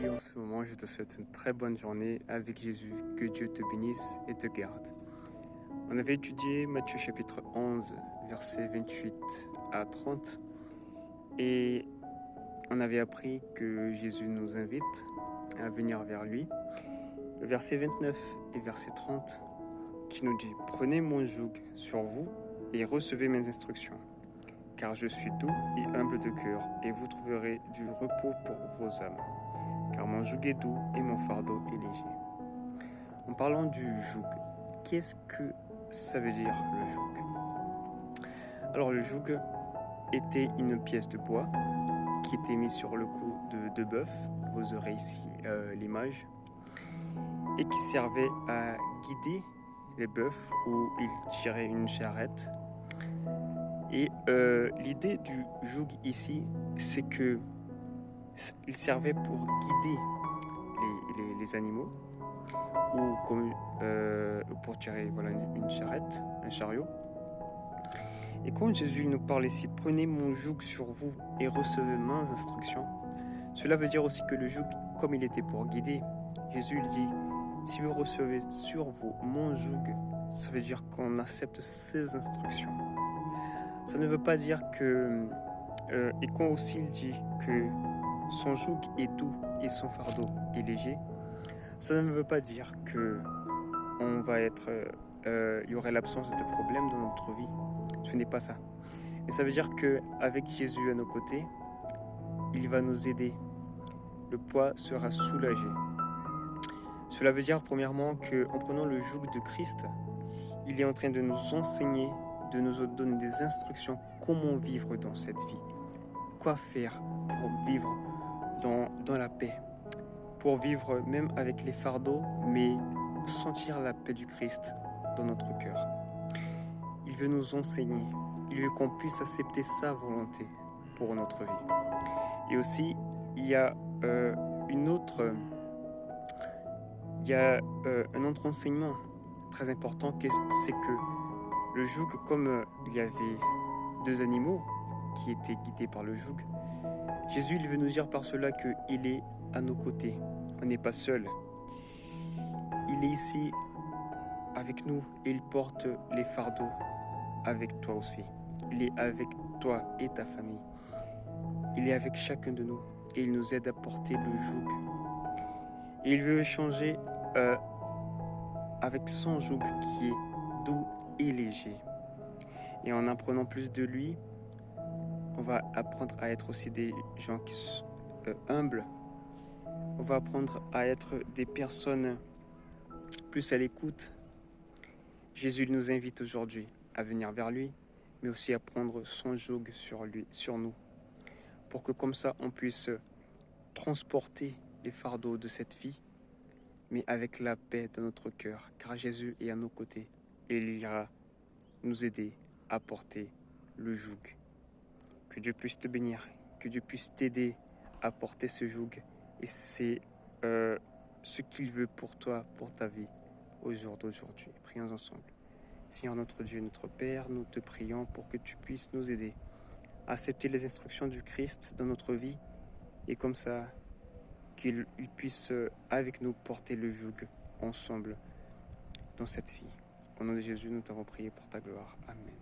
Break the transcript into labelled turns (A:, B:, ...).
A: écouter en ce moment, je te souhaite une très bonne journée avec Jésus. Que Dieu te bénisse et te garde. On avait étudié Matthieu chapitre 11, versets 28 à 30 et on avait appris que Jésus nous invite à venir vers lui. Le verset 29 et verset 30 qui nous dit « Prenez mon joug sur vous et recevez mes instructions, car je suis doux et humble de cœur, et vous trouverez du repos pour vos âmes. Car mon joug est doux et mon fardeau est léger. » En parlant du joug, qu'est-ce que ça veut dire le joug? Alors le joug était une pièce de bois qui était mise sur le cou de bœuf, vous aurez ici l'image, et qui servait à guider les bœufs où ils tiraient une charrette. Et l'idée du joug ici, c'est que il servait pour guider les animaux ou comme, pour tirer une charrette, un chariot. Et quand Jésus nous parle ici, prenez mon joug sur vous et recevez mes instructions, cela veut dire aussi que le joug, comme il était pour guider, Jésus il dit, si vous recevez sur vous mon joug, ça veut dire qu'on accepte ses instructions. Ça ne veut pas dire que, et quand aussi il dit que son joug est doux et son fardeau est léger, ça ne veut pas dire que on va être, il y aurait l'absence de problèmes dans notre vie. Ce n'est pas ça. Et ça veut dire qu'avec Jésus à nos côtés, il va nous aider. Le poids sera soulagé. Cela veut dire premièrement qu'en prenant le joug de Christ, il est en train de nous enseigner, de nous donner des instructions comment vivre dans cette vie. Quoi faire pour vivre dans la paix, pour vivre même avec les fardeaux, mais sentir la paix du Christ dans notre cœur. Il veut nous enseigner, il veut qu'on puisse accepter sa volonté pour notre vie. Et aussi, il y a un autre enseignement très important, c'est que le joug, comme il y avait deux animaux qui étaient guidés par le joug, Jésus il veut nous dire par cela qu'il est à nos côtés. On n'est pas seul. Il est ici avec nous et il porte les fardeaux avec toi aussi. Il est avec toi et ta famille. Il est avec chacun de nous et il nous aide à porter le joug. Et il veut échanger avec son joug qui est doux et léger. Et en apprenant plus de lui, on va apprendre à être aussi des gens qui sont humbles. On va apprendre à être des personnes plus à l'écoute. Jésus nous invite aujourd'hui à venir vers lui, mais aussi à prendre son joug sur nous, pour que comme ça on puisse transporter les fardeaux de cette vie, mais avec la paix dans notre cœur, car Jésus est à nos côtés et il ira nous aider à porter le joug. Que Dieu puisse te bénir, que Dieu puisse t'aider à porter ce joug, et c'est ce qu'il veut pour toi, pour ta vie, au jour d'aujourd'hui. Prions ensemble. Seigneur notre Dieu, notre Père, nous te prions pour que tu puisses nous aider à accepter les instructions du Christ dans notre vie, et comme ça, qu'il puisse avec nous porter le joug ensemble dans cette vie. Au nom de Jésus, nous t'avons prié pour ta gloire. Amen.